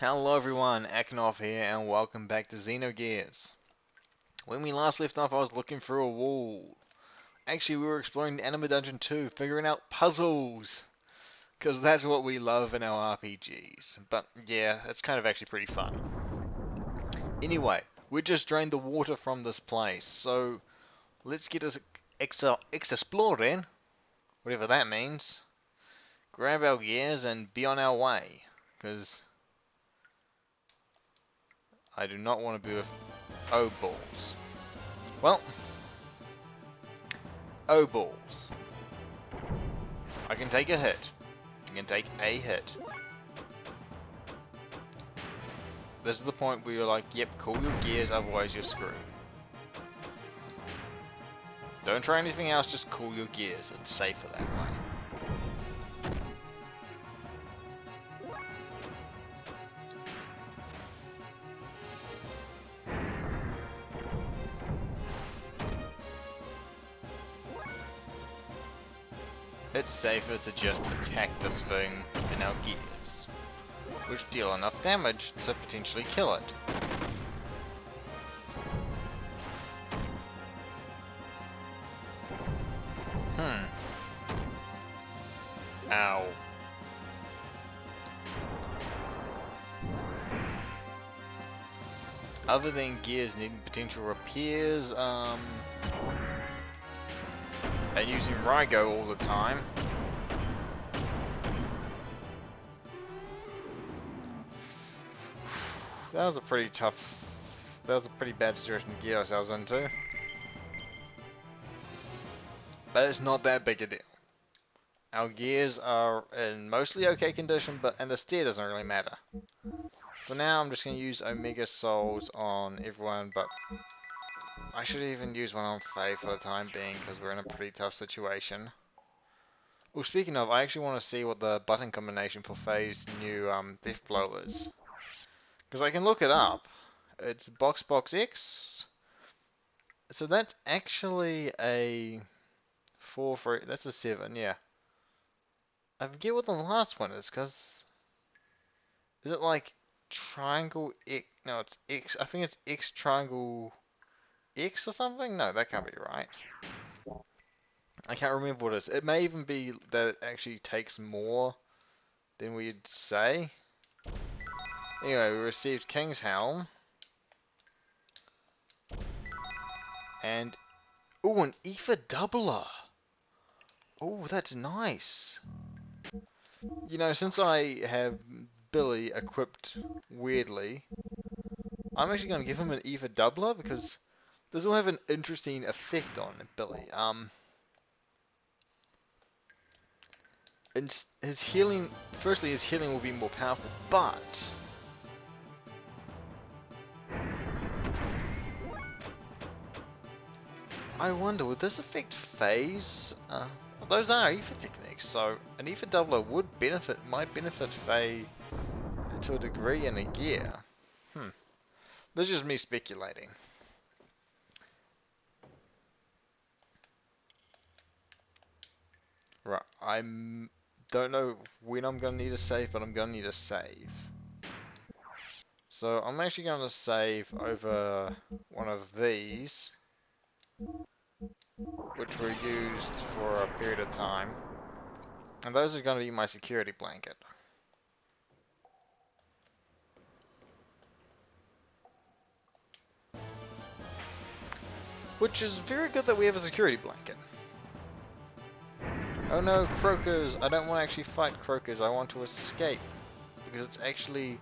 Hello everyone, Akinov here and welcome back to Xenogears. When we last left off I was looking through a wall. Actually we were exploring the Anima Dungeon 2, figuring out puzzles. Because that's what we love in our RPGs. But yeah, that's kind of actually pretty fun. Anyway, we just drained the water from this place, so let's get us exploring, whatever that means. Grab our gears and be on our way. Because I do not want to be with O-balls. Well, O-balls. I can take a hit. I can take a hit. This is the point where you're like, yep, cool your gears, otherwise you're screwed. Don't try anything else, just cool your gears. It's safer that way. It's safer to just attack this thing in our gears, which deal enough damage to potentially kill it. Ow. Other than gears needing potential repairs, and using Rygo all the time. That was a pretty bad situation to get ourselves into. But it's not that big a deal. Our gears are in mostly okay condition, and the steer doesn't really matter. For now, I'm just going to use Omega Souls on everyone, but I should even use one on Faye for the time being, because we're in a pretty tough situation. Well, speaking of, I actually want to see what the button combination for Faye's new Death Blow is. Because I can look it up. It's box X. So that's actually a 4 for... That's a 7, yeah. I forget what the last one is, because... Is it like triangle X? No, it's X. I think it's X triangle X or something? No, that can't be right. I can't remember what it is. It may even be that it actually takes more than we'd say. Anyway, we received King's Helm. And... ooh, an Ether Doubler! Oh, that's nice! You know, since I have Billy equipped weirdly, I'm actually going to give him an Ether Doubler because this will have an interesting effect on Billy. His healing, firstly his healing will be more powerful, but I wonder, would this affect phase? Those are Ether techniques, so an Ether Doubler might benefit Faye to a degree in a gear. This is just me speculating. Right, don't know when I'm going to need a save, but I'm going to need a save. So I'm actually going to save over one of these, which were used for a period of time. And those are going to be my security blanket. Which is very good that we have a security blanket. Oh no, Croakers! I don't want to actually fight Croakers, I want to escape. Because it's actually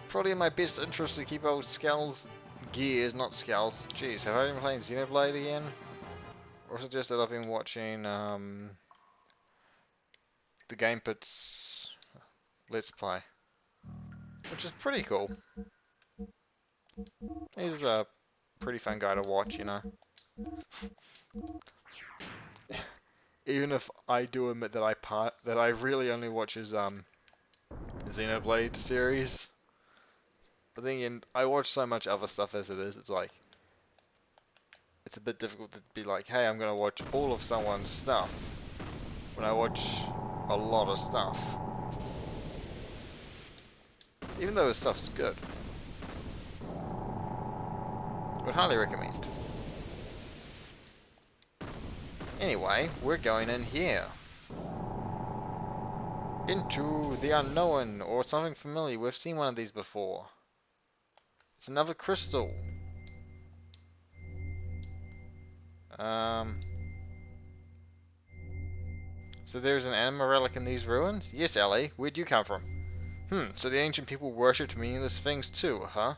probably in my best interest to keep old gears, not Skulls. Jeez, have I been playing Xenoblade again? Or is it just that I've been watching the Gamepit's Let's Play? Which is pretty cool. He's a pretty fun guy to watch, you know. Even if I do admit that I really only watch his Xenoblade series. But then again, I watch so much other stuff as it is, it's like it's a bit difficult to be like, hey, I'm gonna watch all of someone's stuff when I watch a lot of stuff. Even though his stuff's good. Would highly recommend. Anyway, we're going in here. Into the unknown, or something familiar. We've seen one of these before. It's another crystal. So there's an Anima relic in these ruins? Yes, Ellie. Where'd you come from? So the ancient people worshipped meaningless things too, huh?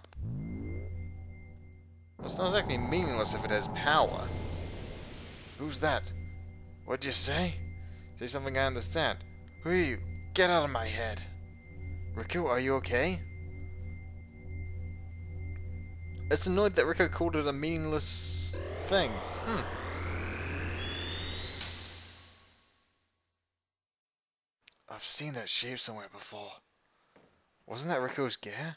Well, it's not exactly meaningless if it has power. Who's that? What'd you say? Say something I understand. Who are you? Get out of my head. Riku, are you okay? It's annoyed that Riku called it a meaningless thing. I've seen that shape somewhere before. Wasn't that Riku's gear?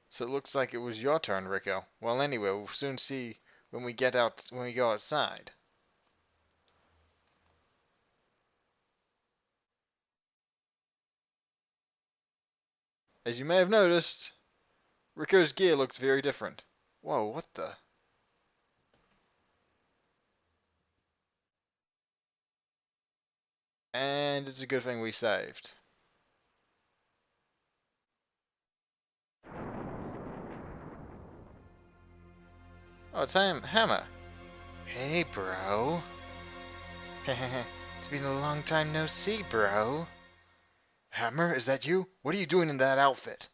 So it looks like it was your turn, Riku. Well, anyway, we'll soon see when we go outside. As you may have noticed, Riku's gear looks very different. Whoa, what the? And it's a good thing we saved. Oh, it's Hammer. Hey, bro. It's been a long time no see, bro. Hammer, is that you? What are you doing in that outfit?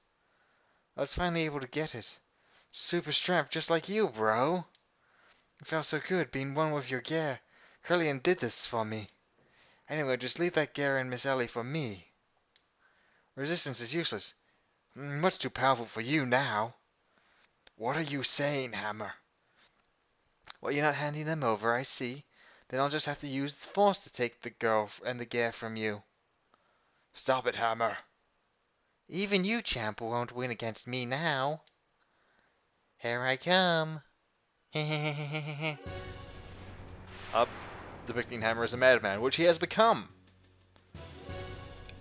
I was finally able to get it. Super strength, just like you, bro. It felt so good being one with your gear. Curlian did this for me. Anyway, just leave that gear and Miss Ellie for me. Resistance is useless. Much too powerful for you now. What are you saying, Hammer? Well, you're not handing them over, I see. Then I'll just have to use the force to take the girl and the gear from you. Stop it, Hammer. Even you, champ, won't win against me now. Here I come. Up, depicting Hammer as a madman, which he has become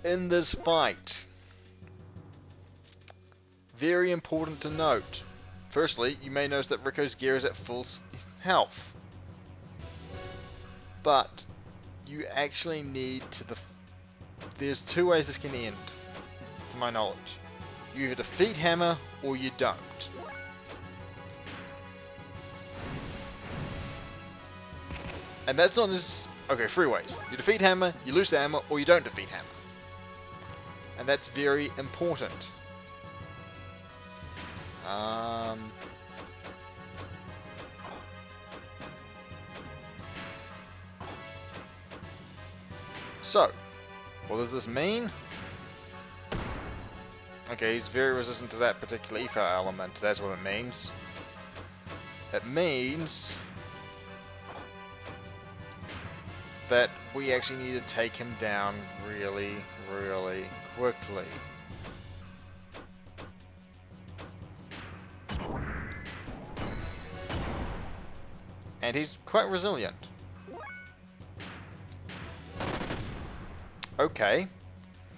in this fight. Very important to note. Firstly, you may notice that Riku's gear is at full health. But you actually need to there's two ways this can end, to my knowledge. You either defeat Hammer or you don't. And that's on this. Okay, three ways. You defeat Hammer, you lose the Hammer, or you don't defeat Hammer. And that's very important. So, what does this mean? Okay, he's very resistant to that particular ether element. That's what it means. It means that we actually need to take him down really, really quickly. And he's quite resilient. Okay.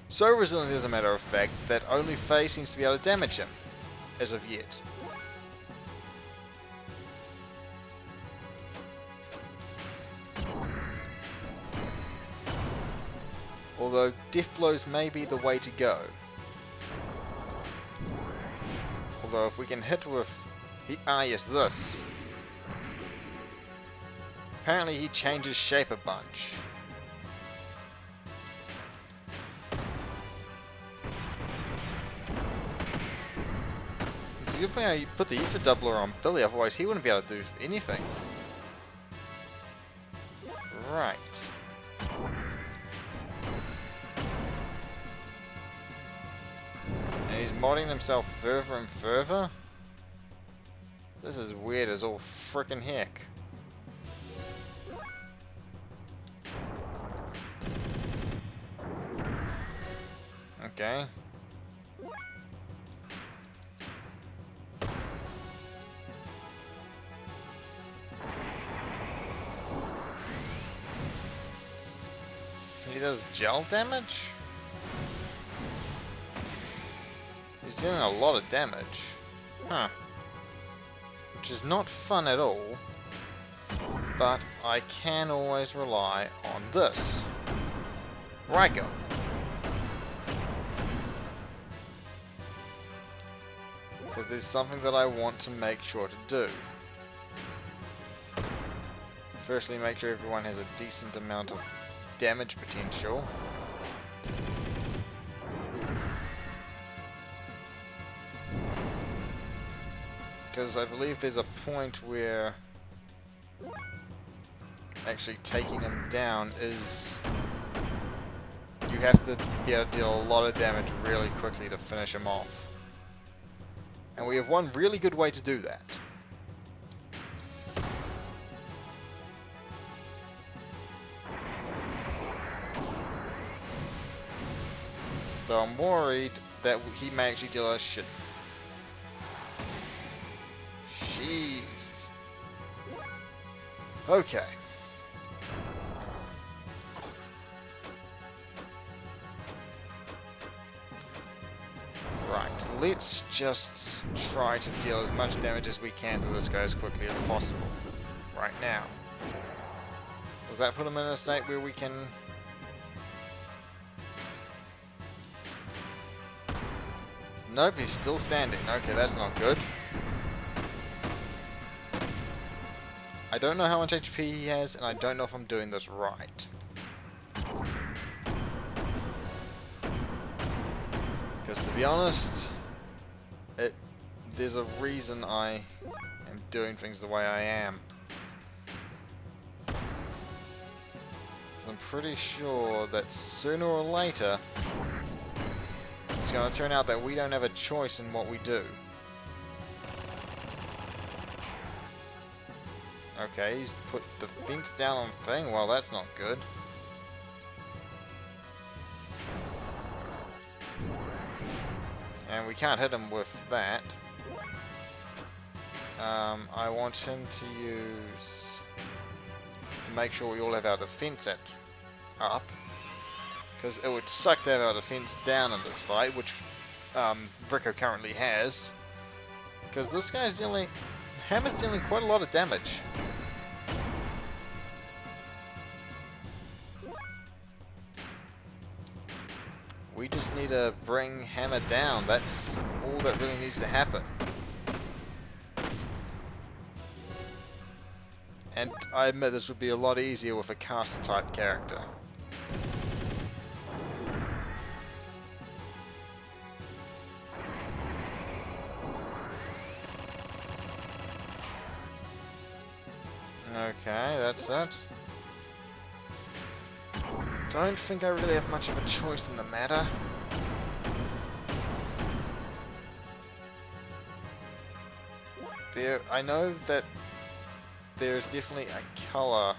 So resilient as a matter of fact that only Faye seems to be able to damage him, as of yet. Although death blows may be the way to go. Although if we can hit with... yes, this. Apparently he changes shape a bunch. It's a good thing I put the ether doubler on Billy, otherwise he wouldn't be able to do anything. Right. And he's modding himself further and further? This is weird as all frickin' heck. Okay. He does gel damage? He's dealing a lot of damage. Huh. Which is not fun at all. But I can always rely on this. Ryko. Because there's something that I want to make sure to do. Firstly, make sure everyone has a decent amount of damage potential. Because I believe there's a point where actually taking him down is... you have to be able to deal a lot of damage really quickly to finish him off. And we have one really good way to do that. Though I'm worried that he may actually deal us shit. Jeez. Okay. Right, let's just try to deal as much damage as we can to this guy as quickly as possible. Right now. Does that put him in a state where we can... Nope, he's still standing. Okay, that's not good. I don't know how much HP he has, and I don't know if I'm doing this right. Because to be honest, there's a reason I am doing things the way I am. I'm pretty sure that sooner or later, it's going to turn out that we don't have a choice in what we do. Okay, he's put the fence down on thing. Well, that's not good. And we can't hit him with that. I want him to use... to make sure we all have our defense up. Because it would suck to have our defense down in this fight, which Rico currently has. Because this guy's dealing... Hammer's dealing quite a lot of damage. We just need to bring Hammer down. That's all that really needs to happen. And I admit this would be a lot easier with a caster type character. Okay, that's it. Don't think I really have much of a choice in the matter. I know that there's definitely a color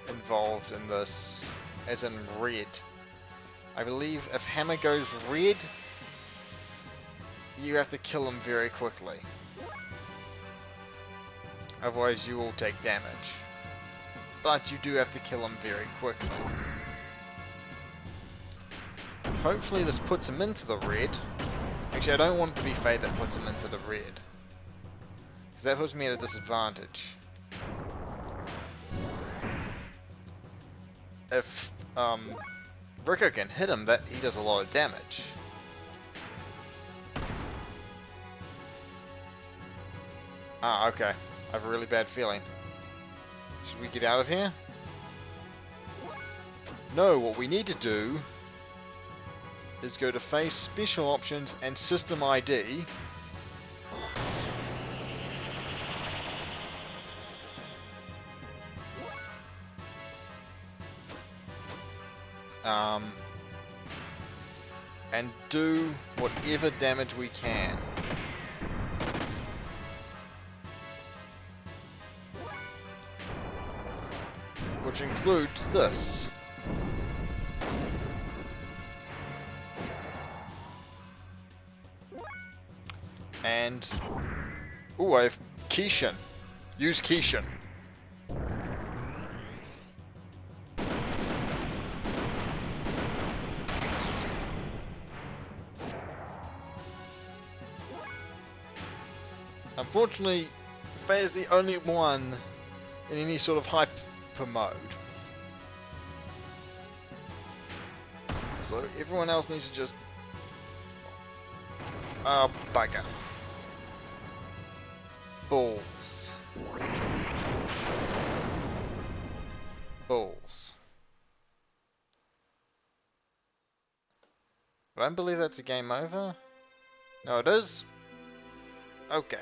involved in this, as in red. I believe if Hammer goes red, you have to kill him very quickly. Otherwise you will take damage. But you do have to kill him very quickly. Hopefully this puts him into the red. Actually, I don't want it to be Faye that puts him into the red. Because that puts me at a disadvantage. If Rico can hit him, that he does a lot of damage. Ah, okay. I have a really bad feeling. Should we get out of here? No, what we need to do is go to face special options and system ID. And do whatever damage we can. Which includes this. And... ooh, I have Kishin. Use Kishin. Unfortunately, Faye's the only one in any sort of hyper mode. So everyone else needs to just... Oh, bugger. Balls. Balls. I don't believe that's a game over. No, it is. Okay.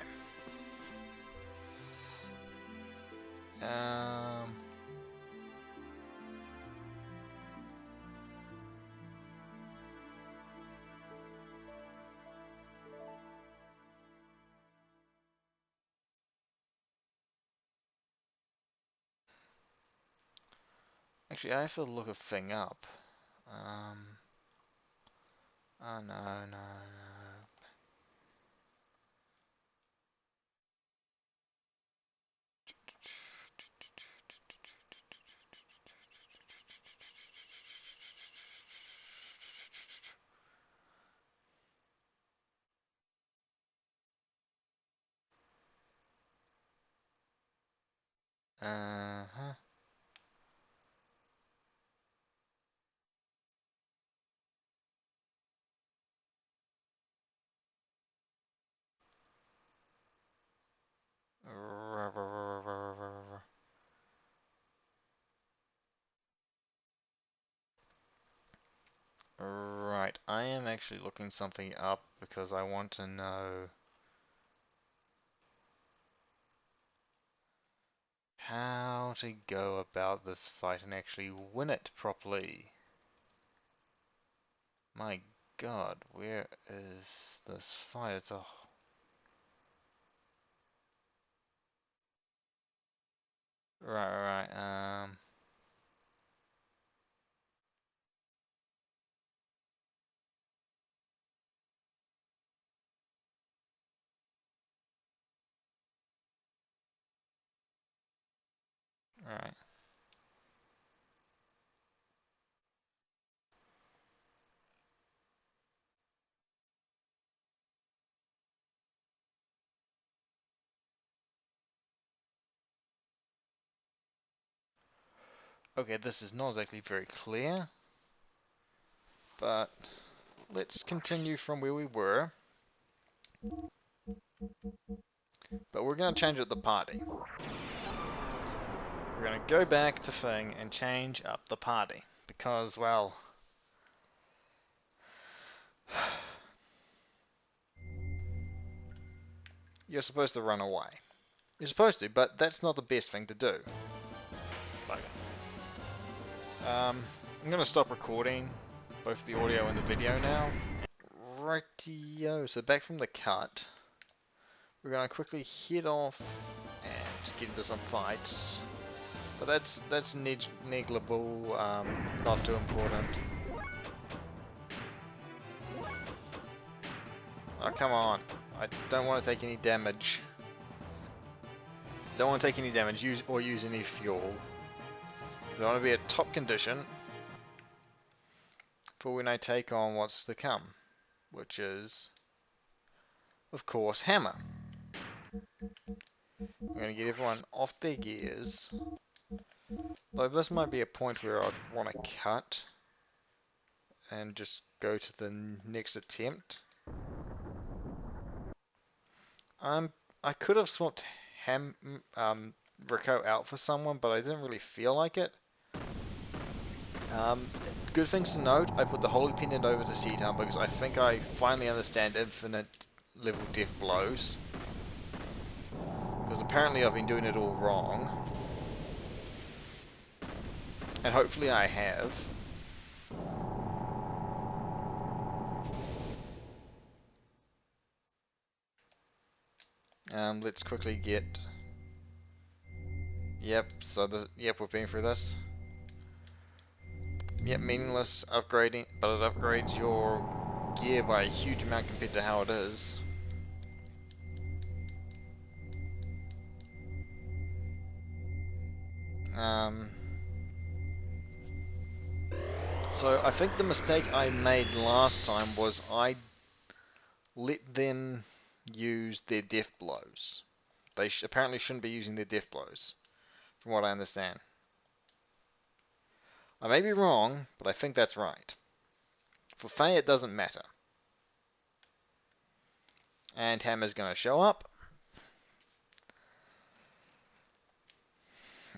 Actually, I have to look a thing up. Oh no, no, no. Uh-huh. Right, I am actually looking something up because I want to know how to go about this fight and actually win it properly. My God, where is this fight? It's a... Right. Right. Okay, this is not exactly very clear, but let's continue from where we were. But we're going to change up the party. We're going to go back to Thing and change up the party. Because, well... You're supposed to run away. You're supposed to, but that's not the best thing to do. I'm going to stop recording both the audio and the video now. Rightio, so back from the cut. We're going to quickly head off and get into some fights. But that's negligible, not too important. Oh, come on. I don't want to take any damage. Don't want to take any damage use any fuel. I want to be at top condition for when I take on what's to come. Which is, of course, Hammer. I'm going to get everyone off their gears. Though this might be a point where I'd want to cut and just go to the next attempt. I could have swapped Rico out for someone, but I didn't really feel like it. Good things to note, I put the Holy Pendant over to C-Town because I think I finally understand infinite level death blows. Because apparently I've been doing it all wrong. And hopefully I have. Let's quickly get... Yep, we're being through this. Yep, meaningless upgrading, but it upgrades your gear by a huge amount compared to how it is. So I think the mistake I made last time was I let them use their death blows. They apparently shouldn't be using their death blows, from what I understand. I may be wrong, but I think that's right. For Faye, it doesn't matter. And Hammer's going to show up.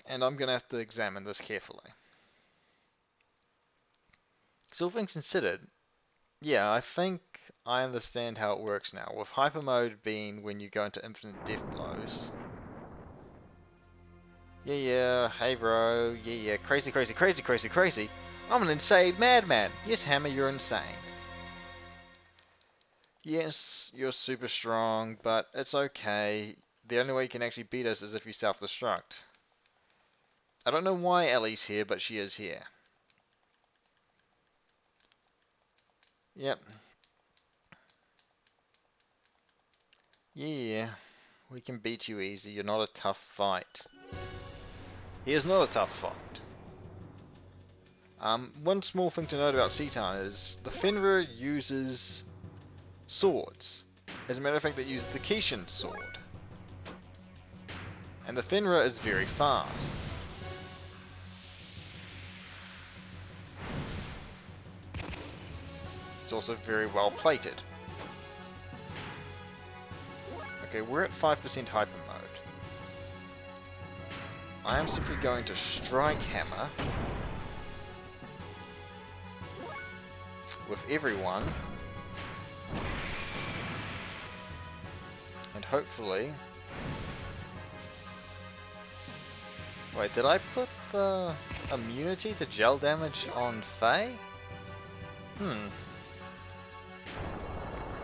And I'm going to have to examine this carefully. So all things considered, yeah, I think I understand how it works now. With hyper mode being when you go into infinite death blows. Yeah, hey bro, yeah, crazy, crazy, crazy, crazy, crazy. I'm an insane madman. Yes, Hammer, you're insane. Yes, you're super strong, but it's okay. The only way you can actually beat us is if you self-destruct. I don't know why Ellie's here, but she is here. Yep. Yeah, we can beat you easy. You're not a tough fight. He is not a tough fight. One small thing to note about Citan is the Fenrir uses swords. As a matter of fact, it uses the Kishin sword. And the Fenrir is very fast. It's also very well plated. Okay, we're at 5% hyper mode. I am simply going to strike Hammer with everyone. And hopefully... Wait, did I put the immunity to gel damage on Faye?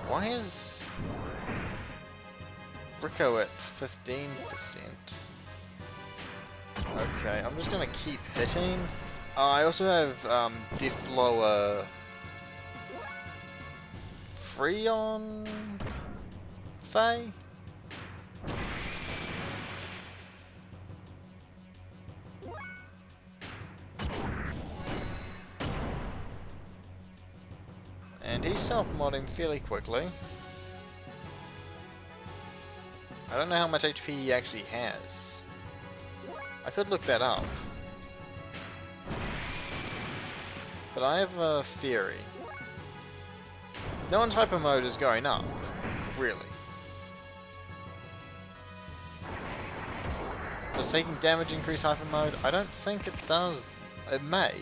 Why is Rico at 15%? Okay, I'm just gonna keep hitting. I also have Death Blower free on Faye. And he's self-modding fairly quickly. I don't know how much HP he actually has. I could look that up. But I have a theory. No one's hyper mode is going up. Really. Does taking damage increase hyper mode? I don't think it does. It may.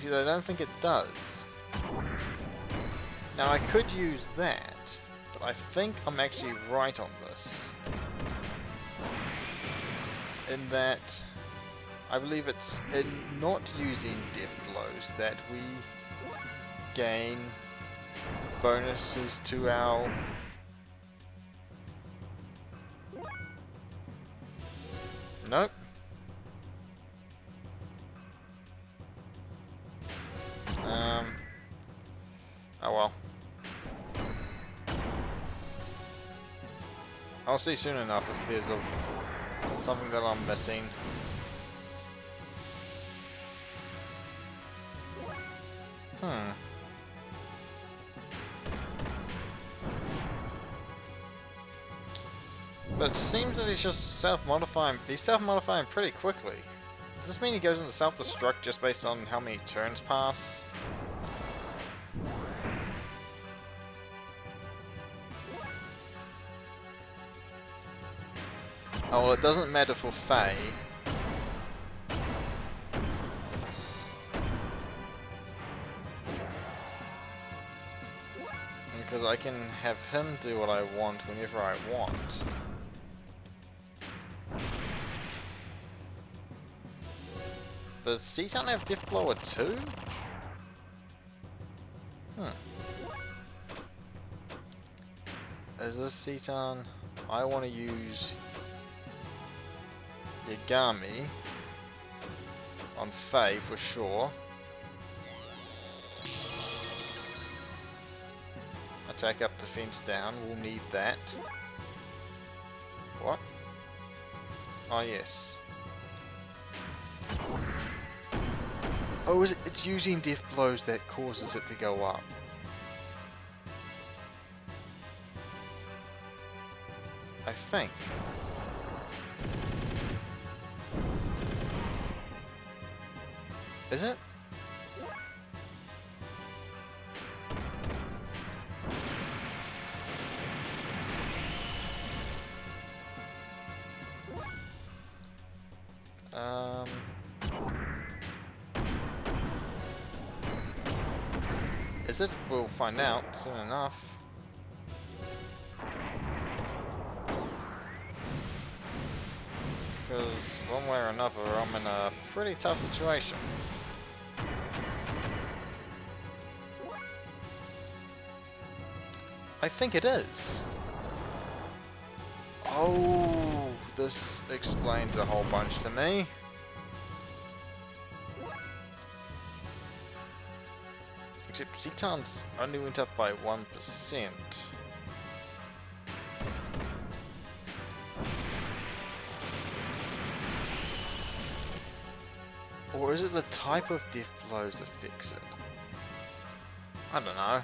I don't think it does. Now I could use that, but I think I'm actually right on this. In that, I believe it's in not using death blows that we gain bonuses to our... Nope. Oh well. I'll see soon enough if there's something that I'm missing. But it seems that he's just self-modifying. He's self-modifying pretty quickly. Does this mean he goes into self-destruct just based on how many turns pass? Oh well, it doesn't matter for Faye. Because I can have him do what I want whenever I want. Does Citan have Death Blower too? Is this Citan? I want to use Yagami on Faye for sure. Attack up, defense down, we'll need that. What? Oh yes. Oh, is it? It's using death blows that causes it to go up. I think. Is it? Is it? We'll find out soon enough. Because one way or another, I'm in a pretty tough situation. I think it is. Oh, this explains a whole bunch to me. Except Zeton's only went up by 1%. Or is it the type of death blows that fix it? I don't know.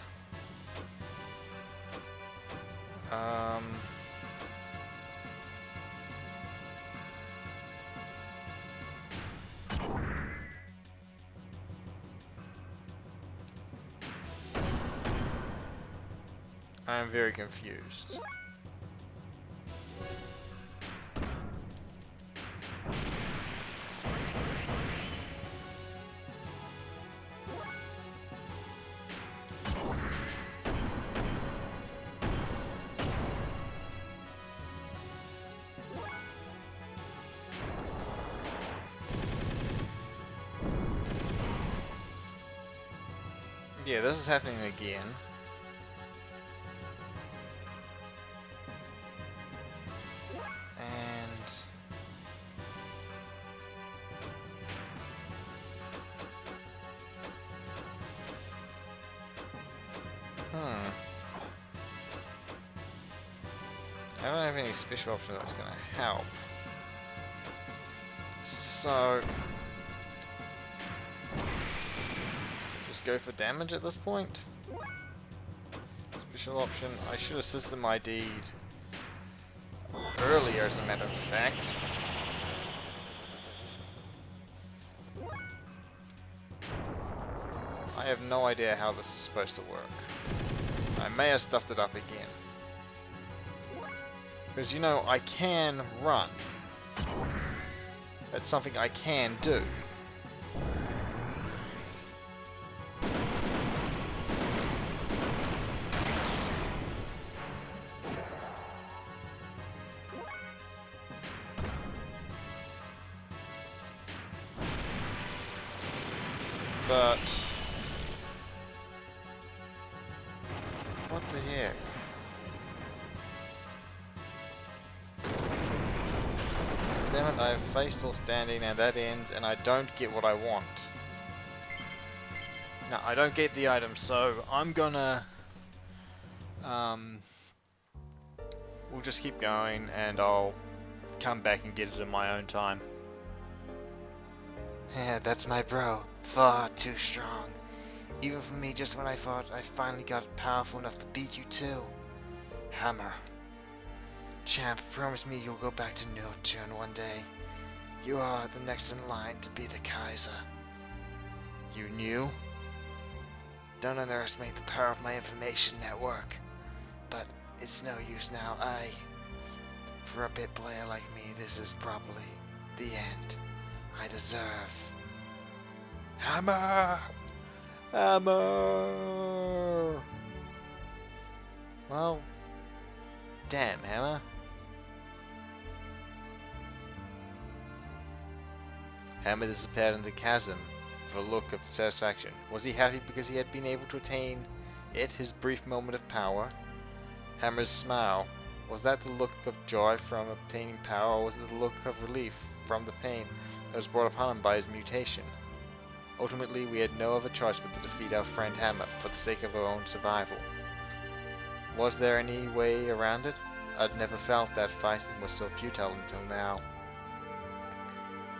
I am very confused. Yeah, this is happening again. And I don't have any special option that's gonna help. So just go for damage at this point. Special option. I should have system ID'd earlier, as a matter of fact. I have no idea how this is supposed to work. I may have stuffed it up again. Because, you know, I can run. That's something I can do. But what the heck? Damn it, I have face still standing and that ends and I don't get what I want. No, I don't get the item, so I'm gonna we'll just keep going and I'll come back and get it in my own time. Yeah, that's my bro. Far too strong. Even for me, just when I thought I finally got powerful enough to beat you too. Hammer. Champ, promise me you'll go back to Nocturne one day. You are the next in line to be the Kaiser. You knew? Don't underestimate the power of my information network. But it's no use now. For a bit player like me, this is probably the end I deserve. Hammer! Hammer! Well, damn, Hammer. Hammer disappeared in the chasm with a look of satisfaction. Was he happy because he had been able to attain it, his brief moment of power? Hammer's smile. Was that the look of joy from obtaining power, or was it the look of relief from the pain that was brought upon him by his mutation? Ultimately, we had no other choice but to defeat our friend Hammer for the sake of our own survival. Was there any way around it? I'd never felt that fighting was so futile until now.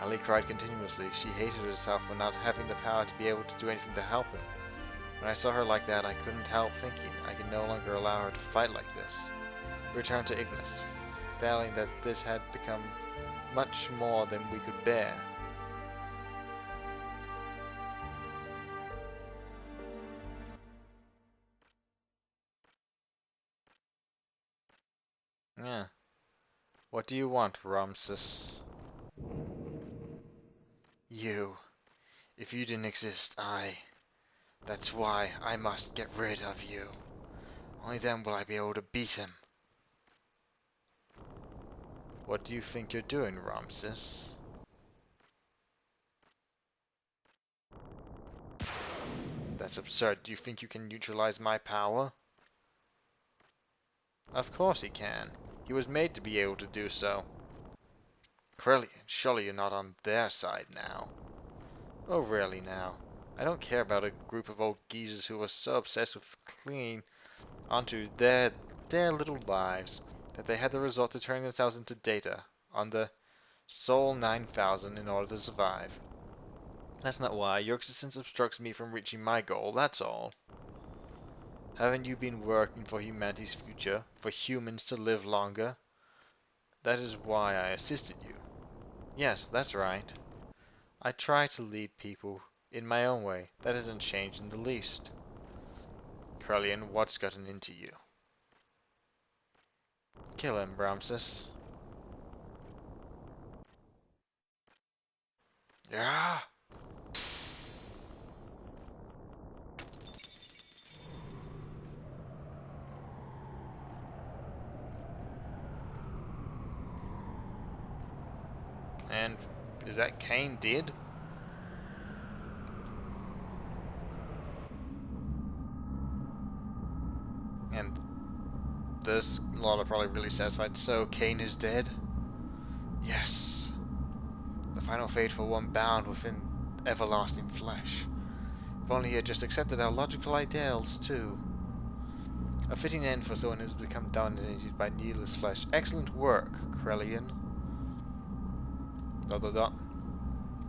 Ali cried continuously. She hated herself for not having the power to be able to do anything to help him. When I saw her like that, I couldn't help thinking I could no longer allow her to fight like this. We returned to Ignis. failing that this had become much more than we could bear. Yeah. What do you want, Ramses? You. If you didn't exist, That's why I must get rid of you. Only then will I be able to beat him. What do you think you're doing, Ramses? That's absurd. Do you think you can neutralize my power? Of course he can. He was made to be able to do so. Krellian, surely you're not on their side now. Oh, really now? I don't care about a group of old geezers who are so obsessed with clinging onto their little lives that they had the resort to turning themselves into data on the Sol 9000 in order to survive. That's not why. Your existence obstructs me from reaching my goal, that's all. Haven't you been working for humanity's future, for humans to live longer? That is why I assisted you. Yes, that's right. I try to lead people in my own way. That hasn't changed in the least. Krellian, what's gotten into you? Kill him, Ramses. Yeah. And is that Cain dead? And this lot are probably really satisfied. So Cain is dead? Yes. The final fate for one bound within everlasting flesh. If only he had just accepted our logical ideals too. A fitting end for someone who's become dominated by needless flesh. Excellent work, Krellian. ... Now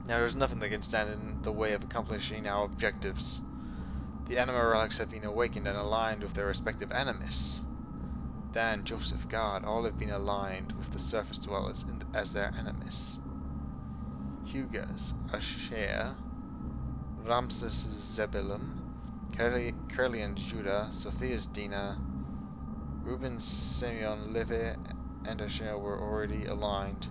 there's nothing that can stand in the way of accomplishing our objectives. The Anima relics have been awakened and aligned with their respective animus. Dan, Joseph, God, all have been aligned with the surface dwellers as their animus. Hugas, Asher, Ramses Zebulun, Krellian Judah, Sophia's Dina, Reuben, Simeon, Levi, and Asher were already aligned.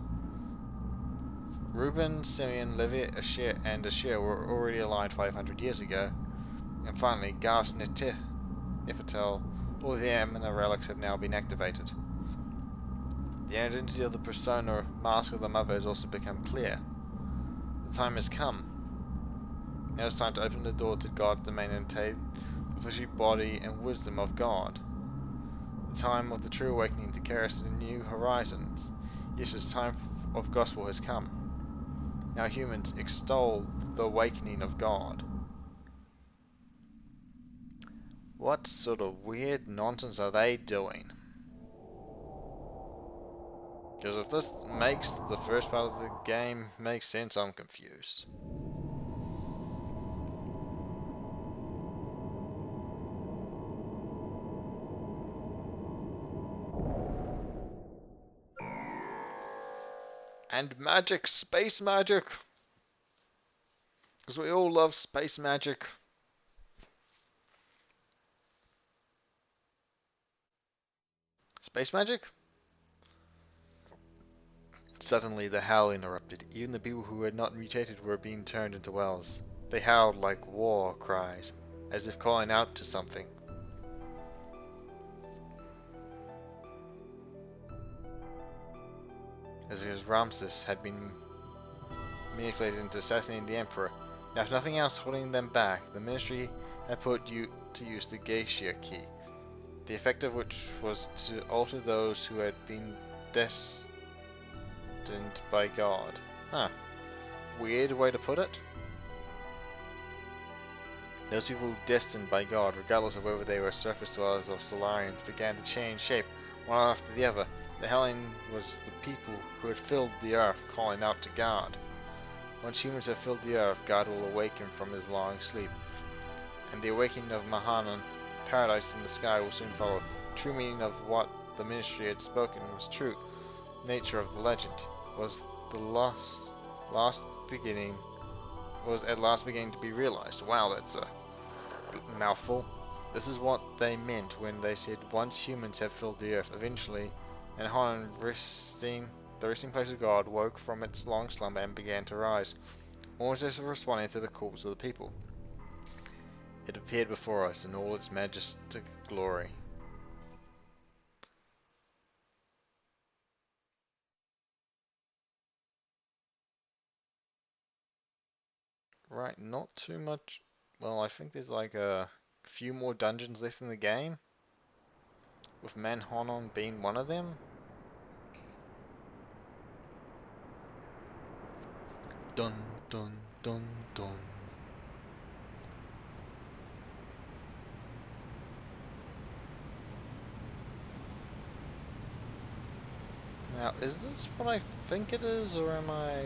Reuben, Simeon, Levi, Asher, and Asher were already aligned 500 years ago. And finally, Garth's Nefertel, all the Amina relics have now been activated. The identity of the persona or mask of the mother has also become clear. The time has come. Now it's time to open the door to God's domain and attain the fleshy body and wisdom of God. The time of the true awakening to carry us to new horizons. Yes, the time of gospel has come. Now humans extol the awakening of God. What sort of weird nonsense are they doing? Because if this makes the first part of the game make sense, I'm confused. And magic, space magic! Because we all love space magic. Space magic? Suddenly the howl interrupted. Even the people who had not mutated were being turned into wells. They howled like war cries, as if calling out to something. As if Ramses had been manipulated into assassinating the Emperor. Now, if nothing else holding them back, the Ministry had put you to use the Geisha key, the effect of which was to alter those who had been destined by God. Huh. Weird way to put it. Those people destined by God, regardless of whether they were surface dwellers or Solarians, began to change shape, one after the other. The howling was the people who had filled the earth calling out to God. Once humans have filled the earth, God will awaken from his long sleep. And the awakening of Mahanan, paradise in the sky, will soon follow. The true meaning of what the Ministry had spoken was true. nature of the legend was the last beginning was at last beginning to be realized. Wow, that's a mouthful. This is what they meant when they said once humans have filled the earth, eventually, and Hanan, the resting place of God, woke from its long slumber and began to rise, almost as if responding to the calls of the people. It appeared before us in all its majestic glory. Right, not too much. Well, I think there's like a few more dungeons left in the game, with Manhanon being one of them. Dun dun dun dun. Now, is this what I think it is, or am I...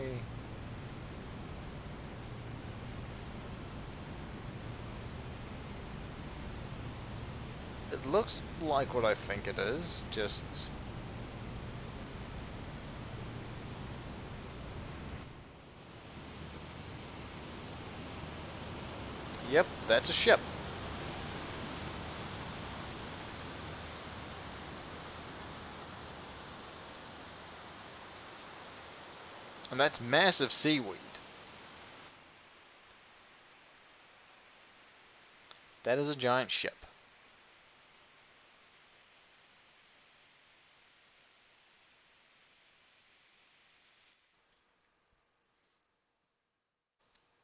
It looks like what I think it is, just... Yep, that's a ship. And that's massive seaweed. That is a giant ship.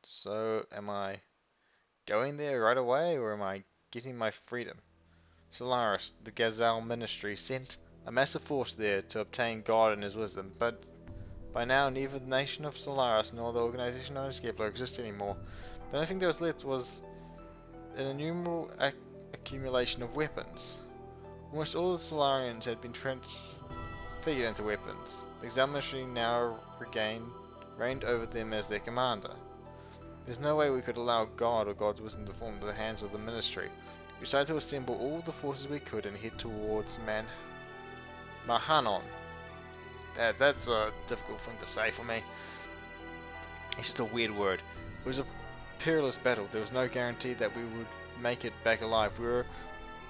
So, am I going there right away, or am I getting my freedom? Solaris, the Gazelle Ministry, sent a massive force there to obtain God and his wisdom, but by now neither the nation of Solaris nor the organization known as Kepler exist anymore. The only thing that was left was an innumerable accumulation of weapons. Almost all the Solarians had been transfigured into weapons. The Gazelle Ministry now reigned over them as their commander. There's no way we could allow God or God's wisdom to fall into the hands of the Ministry. We decided to assemble all the forces we could and head towards Mahanon. That's a difficult thing to say for me. It's just a weird word. It was a perilous battle. There was no guarantee that we would make it back alive. We were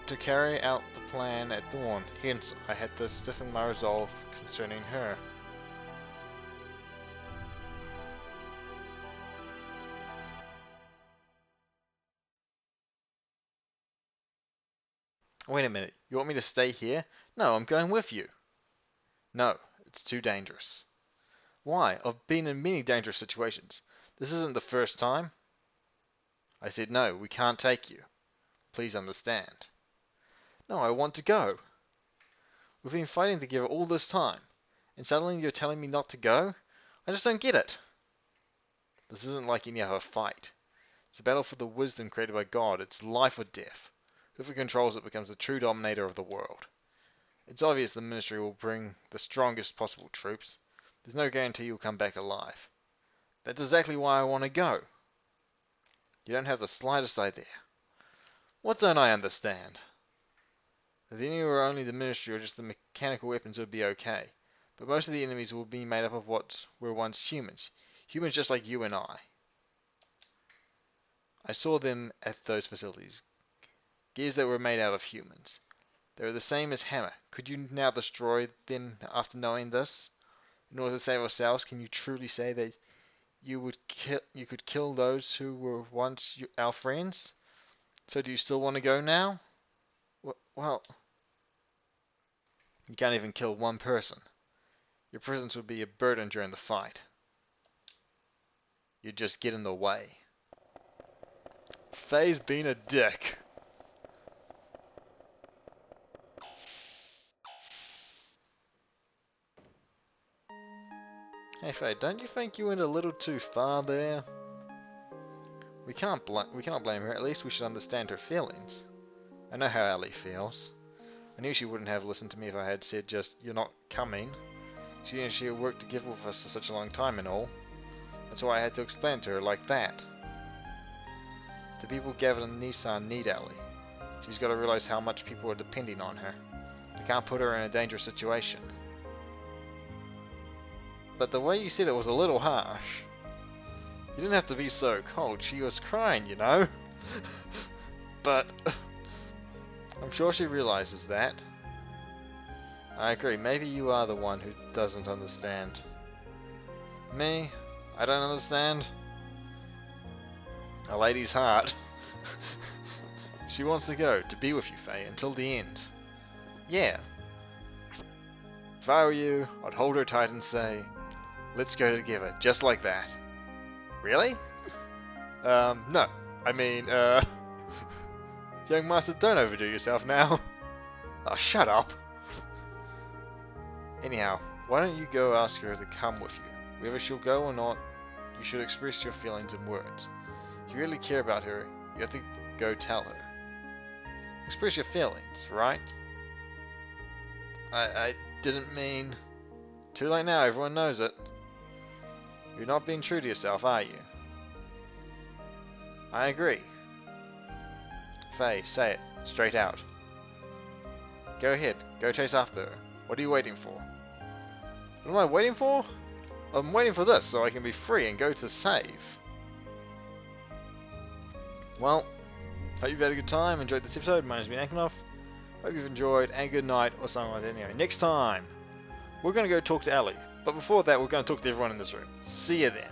to carry out the plan at dawn. Hence, I had to stiffen my resolve concerning her. Wait a minute. You want me to stay here? No, I'm going with you. No, it's too dangerous. Why? I've been in many dangerous situations. This isn't the first time. I said no, we can't take you. Please understand. No, I want to go. We've been fighting together all this time, and suddenly you're telling me not to go? I just don't get it. This isn't like any other fight. It's a battle for the wisdom created by God. It's life or death. Whoever controls it becomes the true dominator of the world. It's obvious the Ministry will bring the strongest possible troops. There's no guarantee you'll come back alive. That's exactly why I want to go. You don't have the slightest idea. What don't I understand? If the enemy were only the Ministry or just the mechanical weapons, it would be okay. But most of the enemies will be made up of what were once humans. Humans just like you and I. I saw them at those facilities. Gears that were made out of humans. They were the same as Hammer. Could you now destroy them after knowing this? In order to save ourselves, can you truly say that you could kill those who were once our friends? So do you still want to go now? Well, you can't even kill one person. Your presence would be a burden during the fight. You'd just get in the way. Faye's been a dick. Hey Faye, don't you think you went a little too far there? We cannot blame her. At least we should understand her feelings. I know how Ellie feels. I knew she wouldn't have listened to me if I had said just, "You're not coming." She and she had worked together with us for such a long time and all. That's why I had to explain to her like that. The people gathered in Nissan need Ellie. She's got to realize how much people are depending on her. They can't put her in a dangerous situation. but the way you said it was a little harsh. You didn't have to be so cold. She was crying, you know? But I'm sure she realizes that. I agree, maybe you are the one who doesn't understand. Me? I don't understand? A lady's heart. She wants to go, to be with you, Faye, until the end. Yeah. If I were you, I'd hold her tight and say, let's go together, just like that. Really? No. I mean, young master, don't overdo yourself now. Oh, shut up. Anyhow, why don't you go ask her to come with you? Whether she'll go or not, you should express your feelings in words. If you really care about her, you have to go tell her. Express your feelings, right? I didn't mean... Too late now, everyone knows it. You're not being true to yourself, are you? I agree. Faye, say it. Straight out. Go ahead. Go chase after her. What are you waiting for? What am I waiting for? I'm waiting for this so I can be free and go to save. Well, hope you've had a good time, enjoyed this episode. My name's been Ankanov. Hope you've enjoyed, and good night, or something like that. Anyway, next time, we're going to go talk to Ellie. But before that, we're going to talk to everyone in this room. See you then.